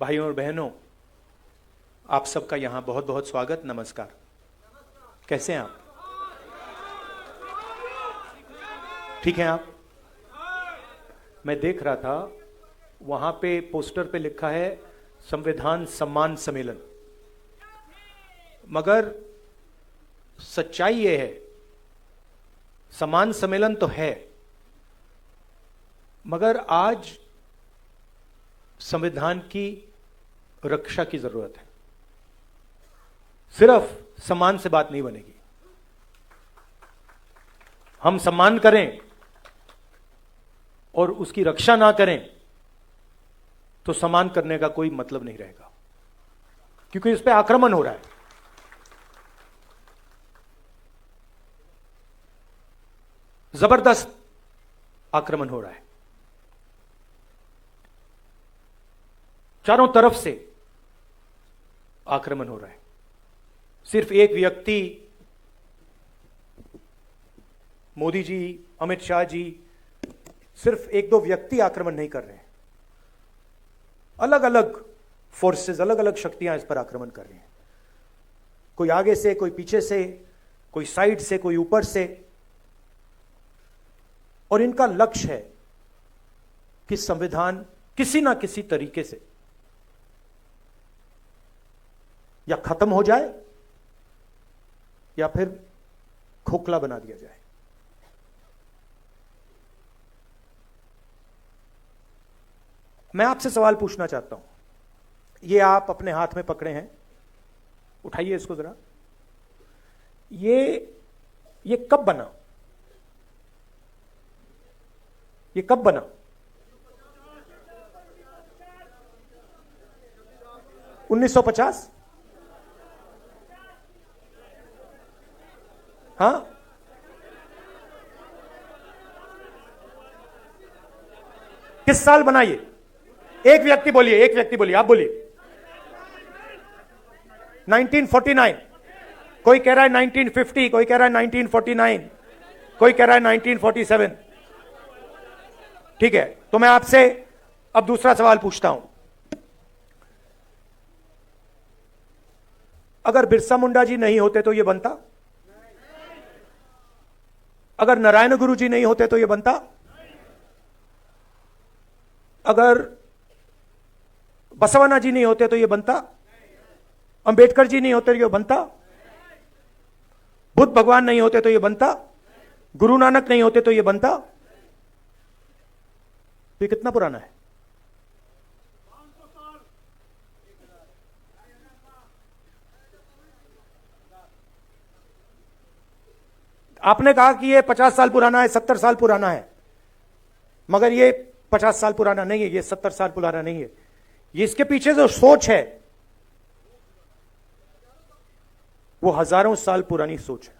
भाइयों और बहनों, आप सबका यहाँ बहुत बहुत स्वागत, नमस्कार। कैसे हैं आप? ठीक हैं आप? मैं देख रहा था वहाँ पे पोस्टर पे लिखा है संविधान सम्मान सम्मेलन, मगर सच्चाई ये है, सम्मान सम्मेलन तो है, मगर आज संविधान की रक्षा की जरूरत है। सिर्फ सम्मान से बात नहीं बनेगी। हम सम्मान करें और उसकी रक्षा ना करें तो सम्मान करने का कोई मतलब नहीं रहेगा, क्योंकि इस पे आक्रमण हो रहा है। जबरदस्त आक्रमण हो रहा है, चारों तरफ से आक्रमण हो रहा है। सिर्फ एक व्यक्ति, मोदी जी, अमित शाह जी, सिर्फ एक दो व्यक्ति आक्रमण नहीं कर रहे हैं। अलग अलग फोर्सेस, अलग अलग शक्तियां इस पर आक्रमण कर रही हैं। कोई आगे से, कोई पीछे से, कोई साइड से, कोई ऊपर से, और इनका लक्ष्य है कि संविधान किसी ना किसी तरीके से या खत्म हो जाए या फिर खोखला बना दिया जाए। मैं आपसे सवाल पूछना चाहता हूं, ये आप अपने हाथ में पकड़े हैं, उठाइए इसको जरा। ये कब बना? ये कब बना? $1950? हाँ, किस साल बना ये? एक व्यक्ति बोलिए, एक व्यक्ति बोलिए, आप बोलिए। 1949। कोई कह रहा है 1950, कोई कह रहा है 1949, कोई कह रहा है 1947। ठीक है, तो मैं आपसे अब दूसरा सवाल पूछता हूं। अगर बिरसा मुंडा जी नहीं होते तो यह बनता? अगर नारायण गुरु जी नहीं होते तो यह बनता? अगर बसवन्ना जी नहीं होते तो यह बनता? अंबेडकर जी नहीं होते तो यह बनता? बुद्ध भगवान नहीं होते तो यह बनता? गुरु नानक नहीं होते तो यह बनता? तो ये कितना पुराना है? आपने कहा कि ये 50 साल पुराना है, 70 साल पुराना है, मगर ये 50 साल पुराना नहीं है, ये 70 साल पुराना नहीं है। ये इसके पीछे जो सोच है वो हजारों साल पुरानी सोच है।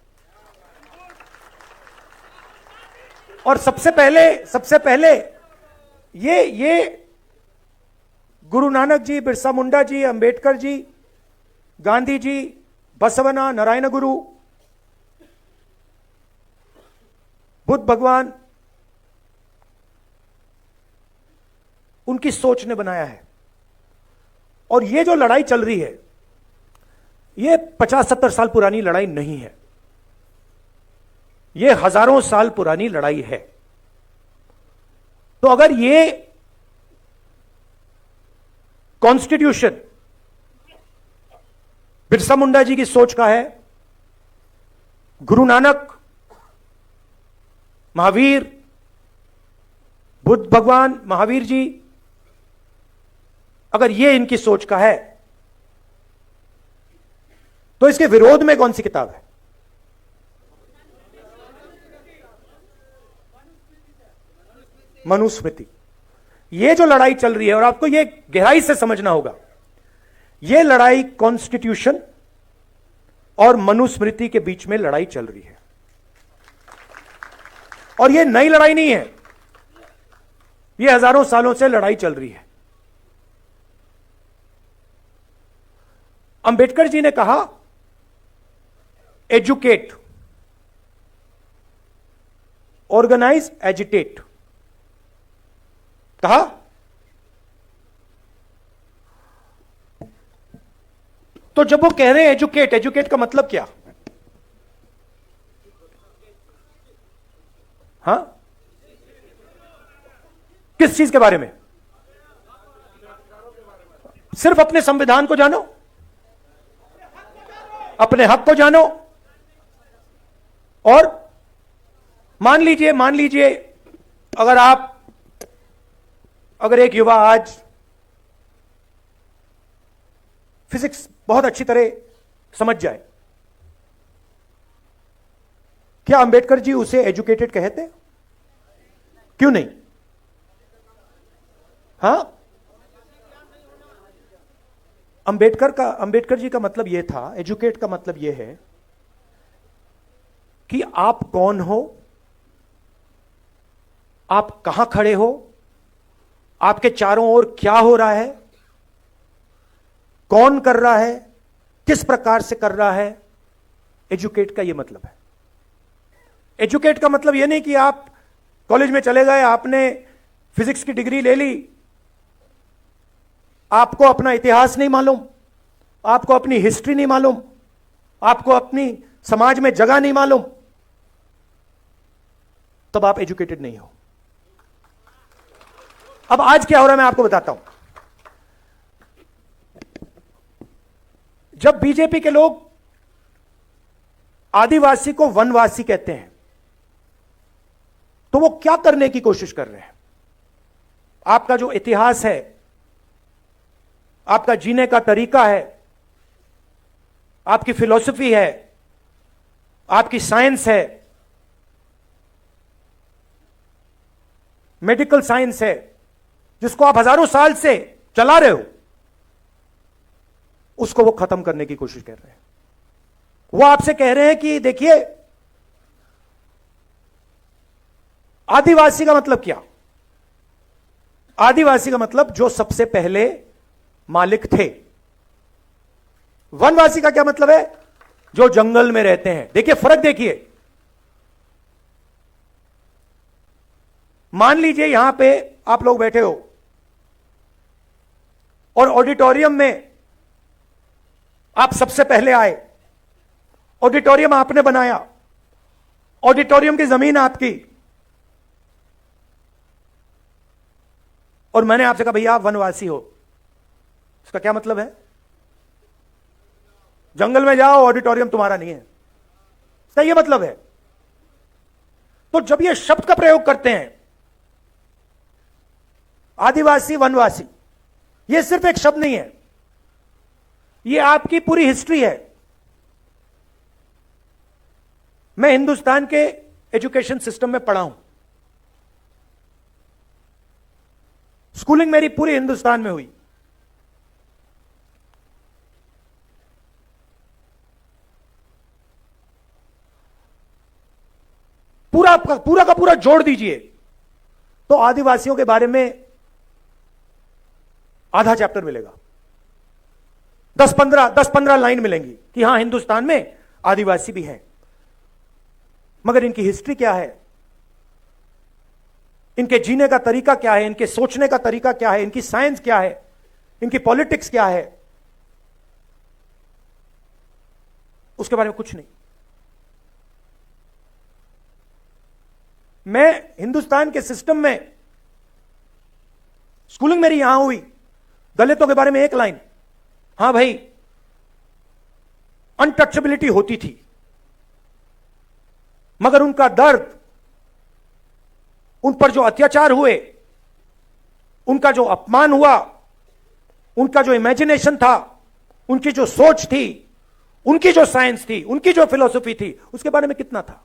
और सबसे पहले ये गुरु नानक जी, बिरसा मुंडा जी, अंबेडकर जी, गांधी जी, बसवन्ना, नारायण गुरु, बुद्ध भगवान, उनकी सोच ने बनाया है। और ये जो लड़ाई चल रही है, ये 50-70 साल पुरानी लड़ाई नहीं है, ये हजारों साल पुरानी लड़ाई है। तो अगर ये कॉन्स्टिट्यूशन बिरसा मुंडा जी की सोच का है, गुरु नानक, महावीर, बुद्ध भगवान, महावीर जी, अगर ये इनकी सोच का है, तो इसके विरोध में कौन सी किताब है? मनुस्मृति। ये जो लड़ाई चल रही है, और आपको ये गहराई से समझना होगा, ये लड़ाई कॉन्स्टिट्यूशन और मनुस्मृति के बीच में लड़ाई चल रही है। और ये नई लड़ाई नहीं है, ये हजारों सालों से लड़ाई चल रही है। अंबेडकर जी ने कहा, एजुकेट, ऑर्गेनाइज, एजिटेट। कहा तो जब वो कह रहे हैं एजुकेट, एजुकेट का मतलब क्या? हां, किस चीज के बारे में? सिर्फ अपने संविधान को जानो, अपने हक को जानो। और मान लीजिए अगर एक युवा आज फिजिक्स बहुत अच्छी तरह समझ जाए, क्या अंबेडकर जी उसे एजुकेटेड कहते? क्यों नहीं? हां, अंबेडकर जी का मतलब यह था, एजुकेट का मतलब यह है कि आप कौन हो, आप कहां खड़े हो, आपके चारों ओर क्या हो रहा है, कौन कर रहा है, किस प्रकार से कर रहा है। एजुकेट का यह मतलब है। एजुकेट का मतलब यह नहीं कि आप कॉलेज में चले गए, आपने फिजिक्स की डिग्री ले ली, आपको अपना इतिहास नहीं मालूम, आपको अपनी हिस्ट्री नहीं मालूम, आपको अपनी समाज में जगह नहीं मालूम, तब आप एजुकेटेड नहीं हो। अब आज क्या हो रहा है मैं आपको बताता हूं। जब बीजेपी के लोग आदिवासी को वनवासी कहते हैं, तो वो क्या करने की कोशिश कर रहे हैं? आपका जो इतिहास है, आपका जीने का तरीका है, आपकी फिलॉसफी है, आपकी साइंस है, मेडिकल साइंस है, जिसको आप हजारों साल से चला रहे हो, उसको वो खत्म करने की कोशिश कर रहे हैं। वो आपसे कह रहे हैं कि देखिए, आदिवासी का मतलब क्या? आदिवासी का मतलब जो सबसे पहले मालिक थे। वनवासी का क्या मतलब है? जो जंगल में रहते हैं। देखिए फर्क, देखिए, मान लीजिए यहां पे आप लोग बैठे हो और ऑडिटोरियम में आप सबसे पहले आए, ऑडिटोरियम आपने बनाया, ऑडिटोरियम की जमीन आपकी, और मैंने आपसे कहा भैया आप वनवासी हो। इसका क्या मतलब है? जंगल में जाओ, ऑडिटोरियम तुम्हारा नहीं है, इसका यह मतलब है। तो जब यह शब्द का प्रयोग करते हैं आदिवासी वनवासी, यह सिर्फ एक शब्द नहीं है, यह आपकी पूरी हिस्ट्री है। मैं हिंदुस्तान के एजुकेशन सिस्टम में पढ़ा हूं, स्कूलिंग मेरी पूरी हिंदुस्तान में हुई। पूरा का पूरा जोड़ दीजिए तो आदिवासियों के बारे में आधा चैप्टर मिलेगा, 10-15 लाइन मिलेंगी कि हां हिंदुस्तान में आदिवासी भी हैं, मगर इनकी हिस्ट्री क्या है, इनके जीने का तरीका क्या है, इनके सोचने का तरीका क्या है, इनकी साइंस क्या है, इनकी पॉलिटिक्स क्या है, उसके बारे में कुछ नहीं। मैं हिंदुस्तान के सिस्टम में, स्कूलिंग मेरी यहां हुई, दलितों के बारे में एक लाइन, हां भाई अनटचेबिलिटी होती थी, मगर उनका दर्द, उन पर जो अत्याचार हुए, उनका जो अपमान हुआ, उनका जो इमेजिनेशन था, उनकी जो सोच थी, उनकी जो साइंस थी, उनकी जो फिलॉसफी थी, उसके बारे में कितना था?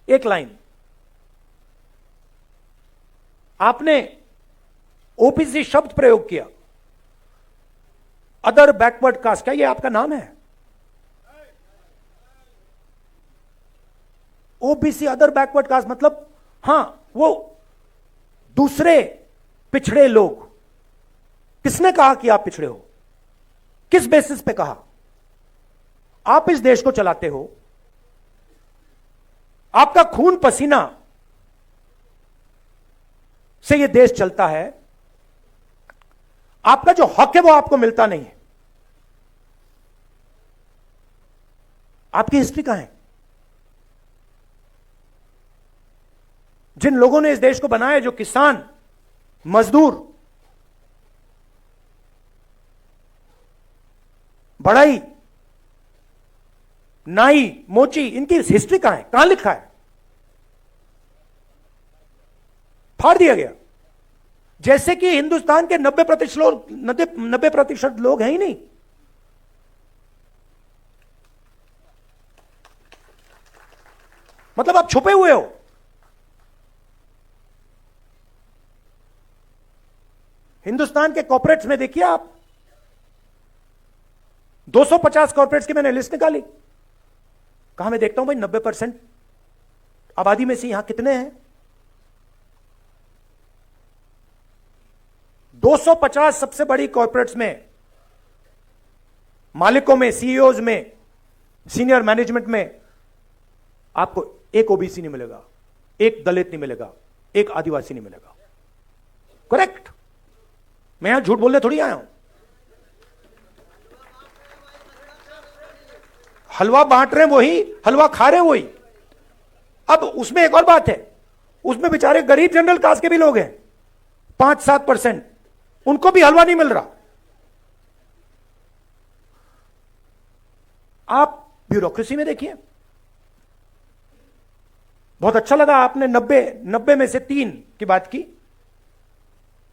एक लाइन। आपने ओबीसी शब्द प्रयोग किया, अदर बैकवर्ड कास्ट, क्या ये आपका नाम है? ओबीसी अदर बैकवर्ड कास्ट मतलब हां, वो दूसरे पिछड़े लोग। किसने कहा कि आप पिछड़े हो? किस बेसिस पे कहा? आप इस देश को चलाते हो, आपका खून पसीना से यह देश चलता है, आपका जो हक है वो आपको मिलता नहीं है। आपकी हिस्ट्री कहां है? जिन लोगों ने इस देश को बनाया, जो किसान, मजदूर, बढ़ई, नाई, मोची, इनकी हिस्ट्री कहां है? कहां लिखा है? फाड़ दिया गया। जैसे कि हिंदुस्तान के 90% लोग हैं ही नहीं। मतलब आप छुपे हुए हो। हिंदुस्तान के कॉर्पोरेट्स में देखिए आप, 250 कॉर्पोरेट्स की मैंने लिस्ट निकाली। कहां मैं देखता हूं भाई 90% आबादी में से यहां कितने हैं? 250 सबसे बड़ी कॉर्पोरेट्स में, मालिकों में, सीईओज में, सीनियर मैनेजमेंट में आपको एक ओबीसी नहीं मिलेगा, एक दलित नहीं मिलेगा, एक आदिवासी नहीं मिलेगा। करेक्ट? मैं यहां झूठ बोलने थोड़ी आया हूं। हलवा बांट रहे हैं वही, हलवा खा रहे हैं वही। अब उसमें एक और बात है, उसमें बेचारे गरीब जनरल कास्ट के भी लोग हैं, 5-7%, उनको भी हलवा नहीं मिल रहा। आप ब्यूरोक्रेसी में देखिए। बहुत अच्छा लगा आपने 90 में से 3 की बात की।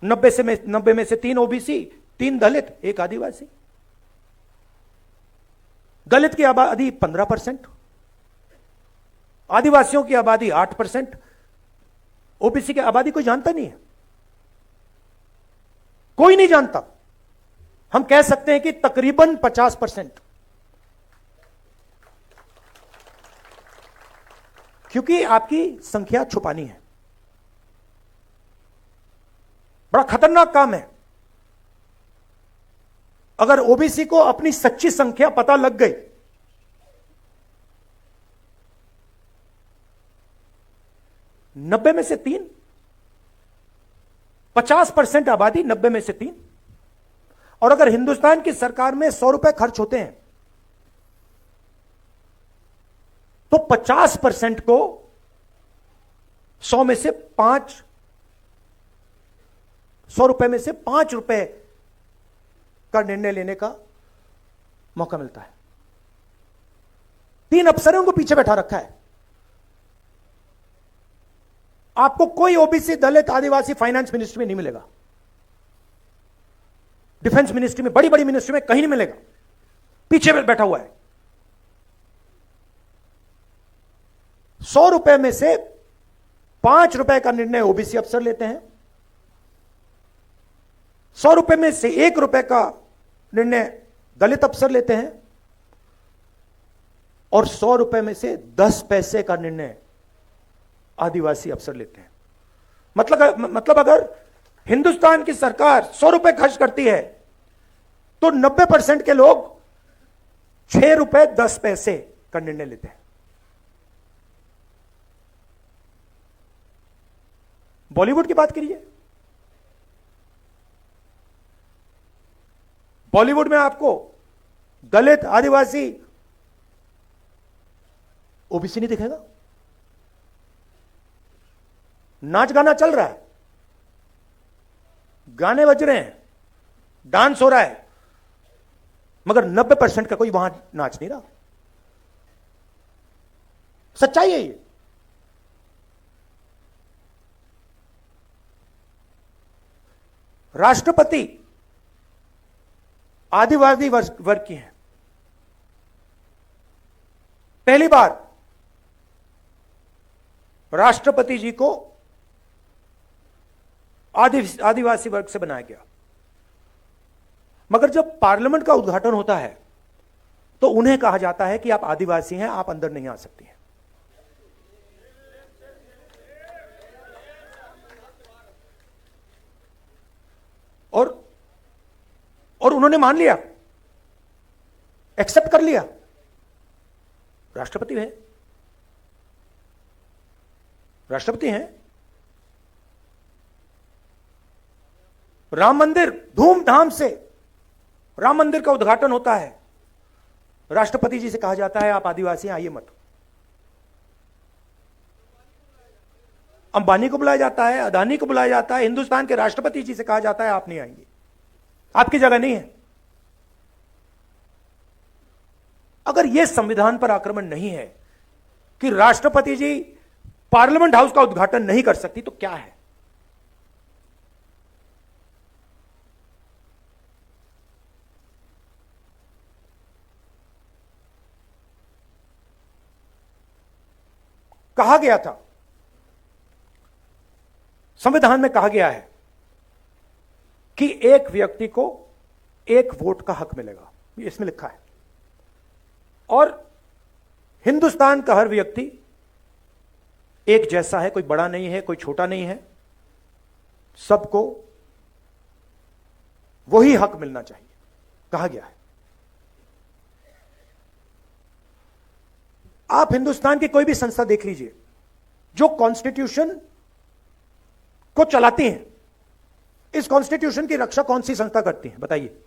90 में से 3 ओबीसी, 3 दलित, 1 आदिवासी। दलित की आबादी 15%, आदिवासियों की आबादी 8%, ओबीसी की आबादी कोई जानता नहीं है, कोई नहीं जानता। हम कह सकते हैं कि तकरीबन 50%, क्योंकि आपकी संख्या छुपानी है। बड़ा खतरनाक काम है। अगर ओबीसी को अपनी सच्ची संख्या पता लग गई, नब्बे में से 3, 50% आबादी, 90 में से 3। और अगर हिंदुस्तान की सरकार में 100 रुपए खर्च होते हैं तो 50% को 100 में से 5, 100 रुपए में से 5 रुपए का निर्णय लेने का मौका मिलता है। 3 अफसरों को पीछे बैठा रखा है। आपको कोई ओबीसी, दलित, आदिवासी फाइनेंस मिनिस्ट्री में नहीं मिलेगा, डिफेंस मिनिस्ट्री में, बड़ी बड़ी मिनिस्ट्री में कहीं नहीं मिलेगा। पीछे बैठा हुआ है। 100 रुपए में से 5 रुपए का निर्णय ओबीसी अफसर लेते हैं, 100 रुपए में से 1 रुपए का निर्णय दलित अफसर लेते हैं, और 100 रुपए में से 10 पैसे का निर्णय आदिवासी अफसर लेते हैं। मतलब अगर हिंदुस्तान की सरकार 100 रुपए खर्च करती है तो 90% के लोग 6 रुपए 10 पैसे का निर्णय लेते हैं। बॉलीवुड की बात करिए। बॉलीवुड में आपको दलित, आदिवासी, ओबीसी नहीं दिखेगा। नाच गाना चल रहा है, गाने बज रहे हैं, डांस हो रहा है, मगर 90% का कोई वहां नाच नहीं रहा। सच्चाई है ये। राष्ट्रपति आदिवासी वर्ग की हैं। पहली बार राष्ट्रपति जी को आदिवासी वर्ग से बनाया गया, मगर जब पार्लियामेंट का उद्घाटन होता है तो उन्हें कहा जाता है कि आप आदिवासी हैं, आप अंदर नहीं आ सकती हैं। और उन्होंने मान लिया, एक्सेप्ट कर लिया। राष्ट्रपति है, राष्ट्रपति हैं। राम मंदिर, धूमधाम से राम मंदिर का उद्घाटन होता है, राष्ट्रपति जी से कहा जाता है आप आदिवासी आइए मत। अंबानी को बुलाया जाता है, अदानी को बुलाया जाता है, हिंदुस्तान के राष्ट्रपति जी से कहा जाता है आप नहीं आएंगे, आपकी जगह नहीं है। अगर यह संविधान पर आक्रमण नहीं है कि राष्ट्रपति जी पार्लियामेंट हाउस का उद्घाटन नहीं कर सकती, तो क्या है? कहा गया था, संविधान में कहा गया है कि एक व्यक्ति को एक वोट का हक मिलेगा, इसमें लिखा है। और हिंदुस्तान का हर व्यक्ति एक जैसा है, कोई बड़ा नहीं है, कोई छोटा नहीं है, सबको वही हक मिलना चाहिए, कहा गया है। आप हिंदुस्तान की कोई भी संस्था देख लीजिए जो कॉन्स्टिट्यूशन को चलाती हैं, इस कॉन्स्टिट्यूशन की रक्षा कौन सी संस्था करती है बताइए?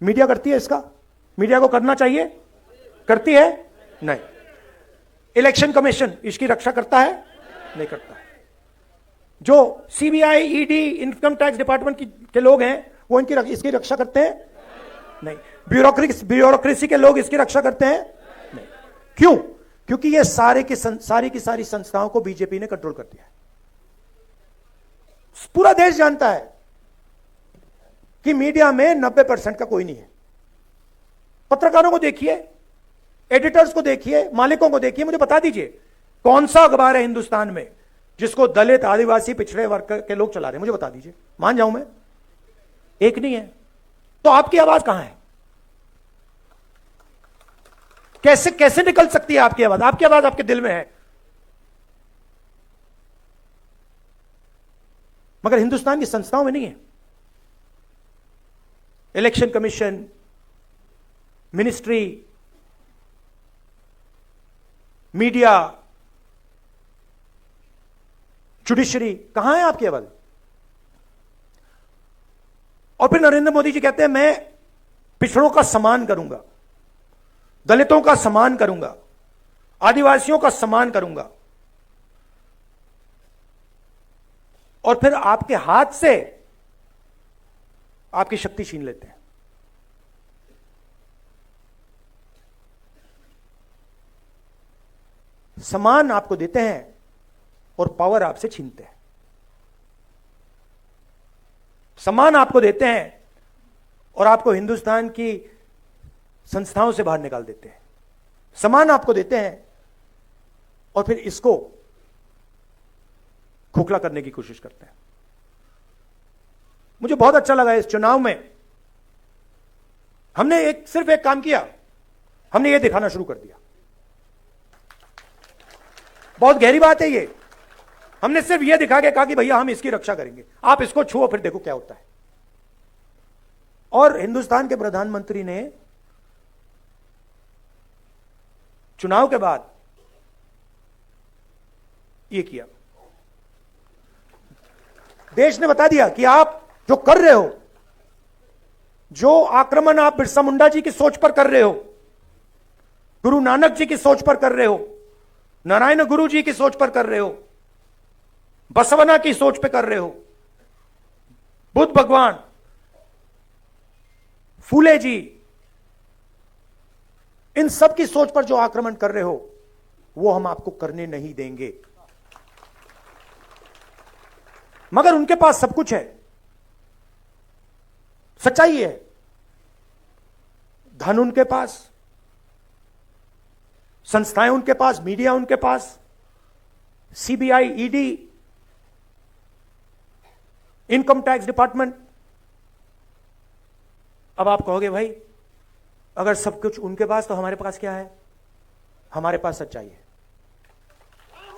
मीडिया करती है इसका? मीडिया को करना चाहिए? करती है? नहीं। इलेक्शन कमीशन इसकी रक्षा करता है? नहीं करता है। जो CBI, ED, income tax department के लोग हैं वो इसकी रक्षा करते हैं? नहीं। ब्यूरोक्रेसी के लोग इसकी रक्षा करते हैं? नहीं। क्यों? क्योंकि ये सारी की सारी संस्थाओं को बीजेपी ने कंट्रोल कर दिया है। पूरा देश जानता है कि मीडिया में 90% का कोई नहीं है। पत्रकारों को देखिए, एडिटर्स को देखिए, मालिकों को देखिए, मुझे बता दीजिए कौन सा अखबार है हिंदुस्तान में जिसको दलित, आदिवासी, पिछड़े वर्ग के लोग चला रहे हैं? मुझे बता दीजिए, मान जाऊं मैं, एक नहीं है। तो आपकी आवाज कहां है? कैसे निकल सकती है आपकी आवाज? आपकी आवाज आपके दिल में है, मगर हिंदुस्तान की संस्थाओं में नहीं है। Election commission, ministry, media, judiciary, कहां है आपकी आवाज? और फिर नरेंद्र मोदी जी कहते हैं मैं पिछड़ों का सम्मान करूंगा, दलितों का सम्मान करूंगा, आदिवासियों का सम्मान करूंगा, और फिर आपके हाथ से आपकी शक्ति छीन लेते हैं। सम्मान आपको देते हैं और पावर आपसे छीनते हैं। सम्मान आपको देते हैं और आपको हिंदुस्तान की संस्थाओं से बाहर निकाल देते हैं। सम्मान आपको देते हैं और फिर इसको खोखला करने की कोशिश करते हैं। मुझे बहुत अच्छा लगा इस चुनाव में हमने सिर्फ एक काम किया, हमने ये दिखाना शुरू कर दिया। बहुत गहरी बात है ये। हमने सिर्फ ये दिखा के कहा कि भैया हम इसकी रक्षा करेंगे, आप इसको छुओ फिर देखो क्या होता है। और हिंदुस्तान के प्रधानमंत्री ने चुनाव के बाद ये किया। देश ने बता दिया कि आप जो कर रहे हो, जो आक्रमण आप बिरसा मुंडा जी की सोच पर कर रहे हो, गुरु नानक जी की सोच पर कर रहे हो, नारायण गुरु जी की सोच पर कर रहे हो, बसवना की सोच पर कर रहे हो, बुद्ध भगवान, फूले जी, इन सब की सोच पर जो आक्रमण कर रहे हो वो हम आपको करने नहीं देंगे। मगर उनके पास सब कुछ है, सच्चाई है, धन उनके पास, संस्थाएं उनके पास, मीडिया उनके पास, CBI, ED, income tax department. अब आप कहोगे भाई अगर सब कुछ उनके पास तो हमारे पास क्या है? हमारे पास सच्चाई है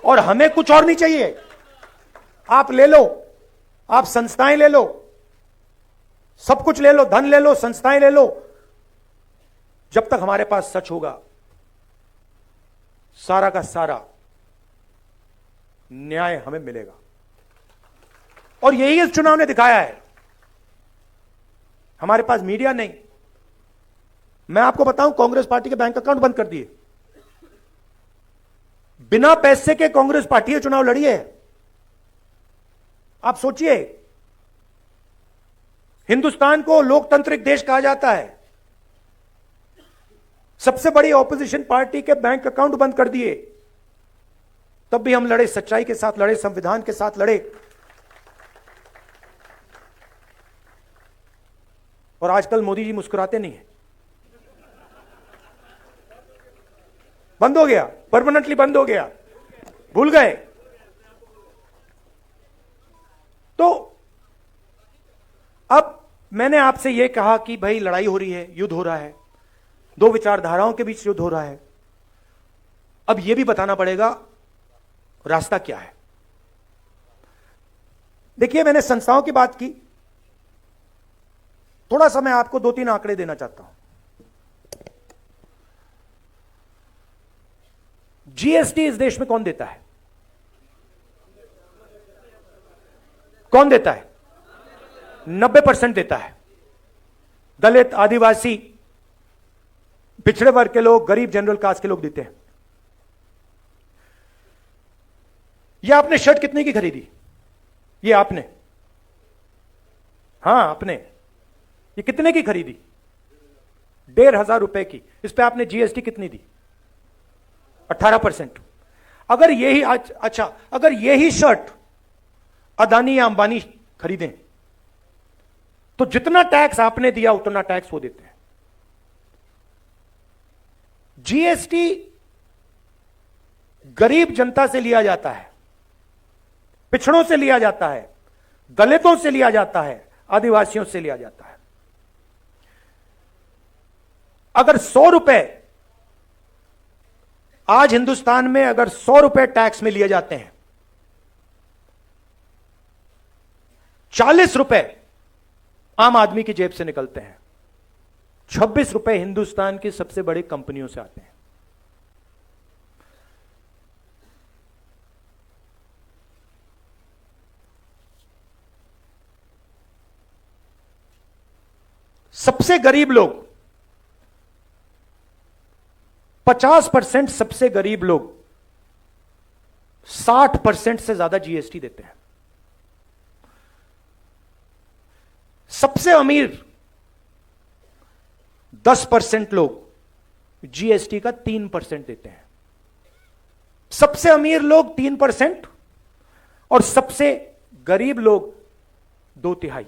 और हमें कुछ और नहीं चाहिए। आप ले लो, आप संस्थाएं ले लो, सब कुछ ले लो, धन ले लो, संस्थाएं ले लो, जब तक हमारे पास सच होगा सारा का सारा न्याय हमें मिलेगा। और यही इस चुनाव ने दिखाया है। हमारे पास मीडिया नहीं, मैं आपको बताऊं, कांग्रेस पार्टी के बैंक अकाउंट बंद कर दिए। बिना पैसे के कांग्रेस पार्टी ने चुनाव लड़ी है। आप सोचिए, हिंदुस्तान को लोकतांत्रिक देश कहा जाता है, सबसे बड़ी ऑपोजिशन पार्टी के बैंक अकाउंट बंद कर दिए, तब भी हम लड़े, सच्चाई के साथ लड़े, संविधान के साथ लड़े। और आजकल मोदी जी मुस्कुराते नहीं है। बंद हो गया, परमानेंटली बंद हो गया, भूल गए। तो अब मैंने आपसे यह कहा कि भाई लड़ाई हो रही है, युद्ध हो रहा है, दो विचारधाराओं के बीच युद्ध हो रहा है। अब यह भी बताना पड़ेगा रास्ता क्या है। देखिए, मैंने संस्थाओं की बात की, थोड़ा सा मैं आपको 2-3 आंकड़े देना चाहता हूं। जीएसटी इस देश में कौन देता है? कौन देता है? 90% देता है। दलित, आदिवासी, पिछड़े वर्ग के लोग, गरीब, जनरल कास्ट के लोग देते हैं। यह आपने शर्ट कितने की खरीदी? ये आपने, हां आपने, ये कितने की खरीदी? 1,500 रुपए की। इस पे आपने जीएसटी कितनी दी? 18%। अगर यही अच्छा, अगर यही शर्ट अदानी या अंबानी खरीदें तो जितना टैक्स आपने दिया उतना टैक्स वो देते हैं। जीएसटी गरीब जनता से लिया जाता है, पिछड़ों से लिया जाता है, दलितों से लिया जाता है, आदिवासियों से लिया जाता है। अगर 100 रुपए आज हिंदुस्तान में, अगर 100 रुपए टैक्स में लिए जाते हैं, 40 रुपए आम आदमी की जेब से निकलते हैं, 26 रुपए हिंदुस्तान की सबसे बड़ी कंपनियों से आते हैं। सबसे गरीब लोग, 50% सबसे गरीब लोग 60% से ज्यादा जीएसटी देते हैं। सबसे अमीर 10% लोग जीएसटी का 3% देते हैं। सबसे अमीर लोग 3% और सबसे गरीब लोग 2/3।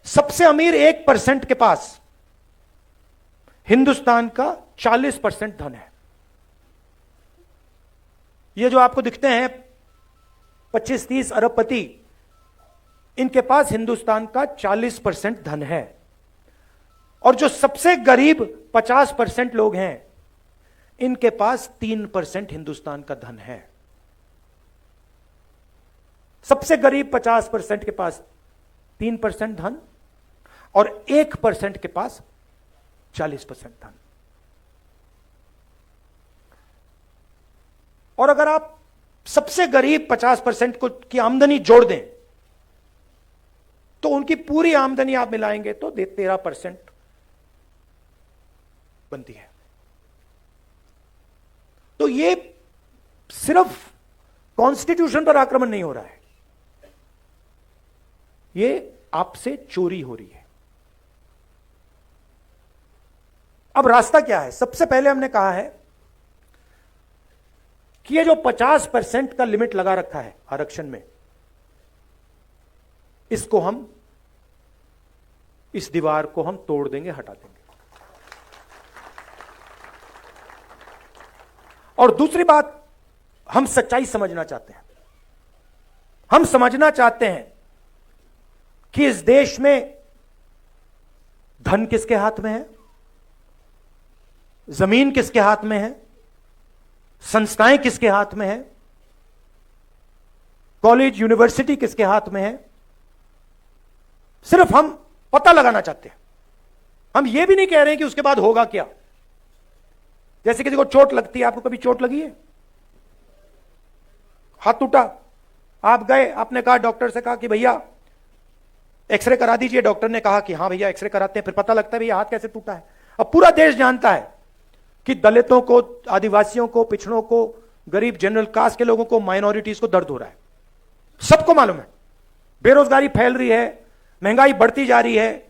सबसे अमीर 1% के पास हिंदुस्तान का 40% धन है। ये जो आपको दिखते हैं 25-30 अरबपति, इनके पास हिंदुस्तान का 40% धन है। और जो सबसे गरीब 50% लोग हैं, इनके पास 3% हिंदुस्तान का धन है। सबसे गरीब 50% के पास 3% धन और 1% के पास 40% धन। और अगर आप सबसे गरीब 50% को की आमदनी जोड़ दें तो उनकी पूरी आमदनी आप मिलाएंगे तो 13% बनती है। तो ये सिर्फ कॉन्स्टिट्यूशन पर आक्रमण नहीं हो रहा है, ये आपसे चोरी हो रही है। अब रास्ता क्या है? सबसे पहले हमने कहा है कि ये जो 50% का लिमिट लगा रखा है आरक्षण में, इसको हम, इस दीवार को हम तोड़ देंगे, हटा देंगे। और दूसरी बात, हम सच्चाई समझना चाहते हैं। हम समझना चाहते हैं कि इस देश में धन किसके हाथ में है, जमीन किसके हाथ में है, संस्थाएं किसके हाथ में है, कॉलेज यूनिवर्सिटी किसके हाथ में है। सिर्फ हम पता लगाना चाहते हैं। हम यह भी नहीं कह रहे हैं कि उसके बाद होगा क्या। जैसे किसी को चोट लगती है, आपको कभी चोट लगी है? हाथ टूटा, आप गए, आपने कहा, डॉक्टर से कहा कि भैया एक्सरे करा दीजिए, डॉक्टर ने कहा कि हाँ भैया एक्सरे कराते हैं, फिर पता लगता है भैया हाथ कैसे टूटा है। अब पूरा देश जानता है कि दलितों को, आदिवासियों को, पिछड़ों को, गरीब जनरल कास्ट के लोगों को, माइनॉरिटीज को दर्द हो रहा है, सबको मालूम है। बेरोजगारी फैल रही है, महंगाई बढ़ती जा रही है,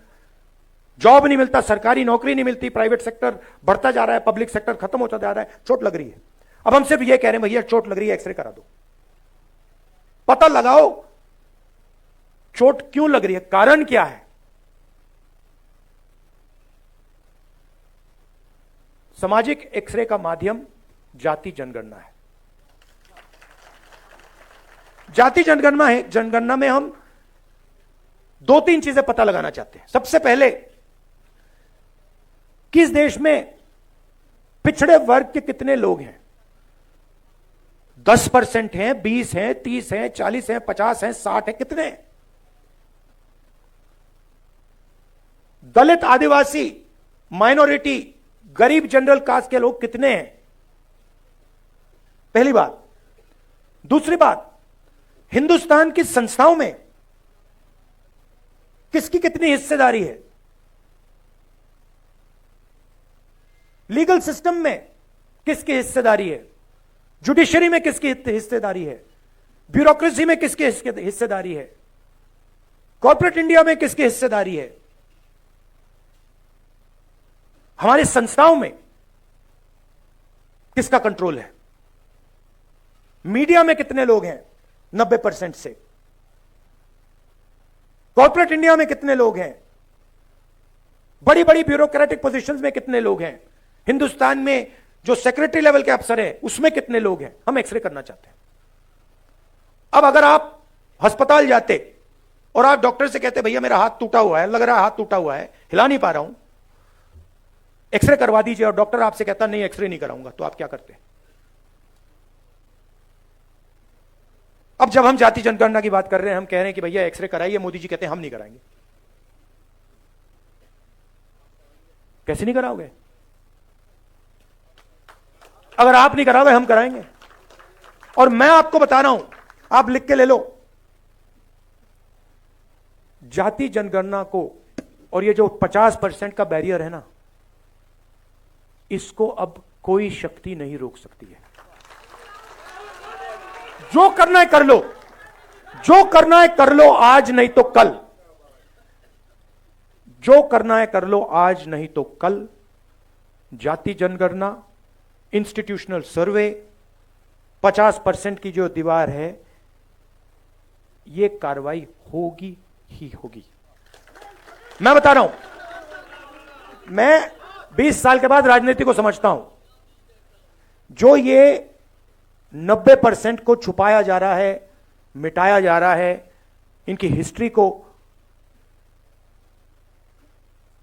जॉब नहीं मिलता, सरकारी नौकरी नहीं मिलती, प्राइवेट सेक्टर बढ़ता जा रहा है, पब्लिक सेक्टर खत्म होता जा रहा है, चोट लग रही है। अब हम सिर्फ ये कह रहे हैं भैया चोट लग रही है, एक्सरे करा दो, पता लगाओ चोट क्यों लग रही है, कारण क्या है। सामाजिक एक्सरे का माध्यम जाति जनगणना है। जाति जनगणना है, जनगणना में हम 2-3 चीजें पता लगाना चाहते हैं। सबसे पहले, किस देश में पिछड़े वर्ग के कितने लोग हैं? 10% हैं, 20 हैं, 30 हैं, 40 हैं, 50 हैं, 60 हैं, कितने हैं? दलित, आदिवासी, माइनॉरिटी, गरीब जनरल कास्ट के लोग कितने हैं? पहली बात। दूसरी बात, हिंदुस्तान की संस्थाओं में किसकी कितनी हिस्सेदारी है? लीगल सिस्टम में किसकी हिस्सेदारी है? जुडिशरी में किसकी हिस्सेदारी है? ब्यूरोक्रेसी में किसकी हिस्सेदारी है? कॉर्पोरेट इंडिया में किसकी हिस्सेदारी है? हमारी संस्थाओं में किसका कंट्रोल है? मीडिया में कितने लोग हैं? 90% से। कॉर्पोरेट इंडिया में कितने लोग हैं? बड़ी बड़ी ब्यूरोक्रेटिक पोजीशंस में कितने लोग हैं? हिंदुस्तान में जो सेक्रेटरी लेवल के अफसर हैं उसमें कितने लोग हैं? हम एक्सरे करना चाहते हैं। अब अगर आप अस्पताल जाते और आप डॉक्टर से कहते भैया मेरा हाथ टूटा हुआ है, लग रहा है हाथ टूटा हुआ है, हिला नहीं पा रहा हूं, एक्सरे करवा दीजिए, और डॉक्टर आपसे कहता नहीं एक्सरे नहीं कराऊंगा, तो आप क्या करते? अब जब हम जाति जनगणना की बात कर रहे हैं, हम कह रहे हैं कि भैया एक्सरे कराइए, मोदी जी कहते हैं हम नहीं कराएंगे। कैसे नहीं कराओगे? अगर आप नहीं कराओगे हम कराएंगे। और मैं आपको बता रहा हूं, आप लिख के ले लो, जाति जनगणना को और ये जो 50% का बैरियर है ना, इसको अब कोई शक्ति नहीं रोक सकती है। जो करना है कर लो, जो करना है कर लो, आज नहीं तो कल। जो करना है कर लो, आज नहीं तो कल। जाति जनगणना, इंस्टीट्यूशनल सर्वे, 50% की जो दीवार है, यह कार्रवाई होगी ही होगी। मैं बता रहा हूं, मैं 20 साल के बाद राजनीति को समझता हूं। जो ये 90% को छुपाया जा रहा है, मिटाया जा रहा है, इनकी हिस्ट्री को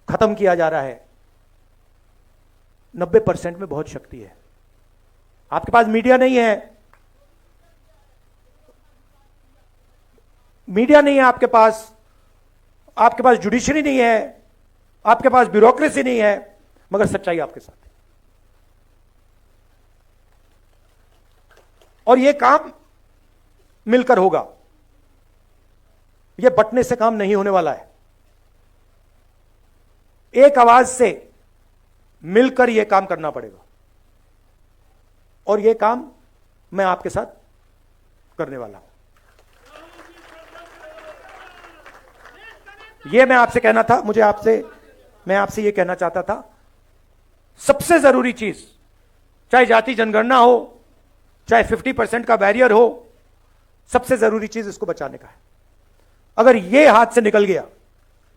खत्म किया जा रहा है, 90% में बहुत शक्ति है। आपके पास मीडिया नहीं है, मीडिया नहीं है आपके पास जुडिशरी नहीं है, आपके पास ब्यूरोक्रेसी नहीं है, मगर सच्चाई आपके साथ है। और यह काम मिलकर होगा, यह बंटने से काम नहीं होने वाला है। एक आवाज से मिलकर यह काम करना पड़ेगा, और यह काम मैं आपके साथ करने वाला हूं। यह मैं आपसे कहना था, मैं आपसे यह कहना चाहता था, सबसे जरूरी चीज, चाहे जाति जनगणना हो, चाहे 50% का बैरियर हो, सबसे जरूरी चीज इसको बचाने का है। अगर यह हाथ से निकल गया,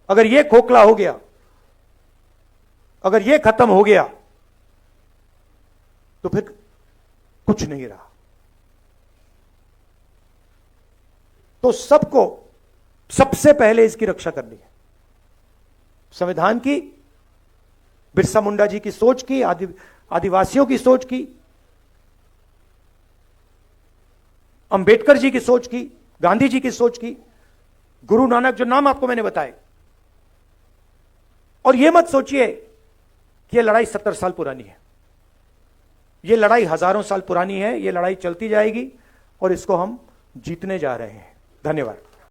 अगर यह खोखला हो गया, अगर यह खत्म हो गया, तो फिर कुछ नहीं रहा। तो सबको सबसे पहले इसकी रक्षा करनी है। संविधान की, बिरसा मुंडा जी की सोच की, आदिवासियों की सोच की, अंबेडकर जी की सोच की, गांधी जी की सोच की, गुरु नानक, जो नाम आपको मैंने बताए। और यह मत सोचिए कि यह लड़ाई 70 साल पुरानी है। यह लड़ाई हजारों साल पुरानी है। यह लड़ाई चलती जाएगी और इसको हम जीतने जा रहे हैं। धन्यवाद।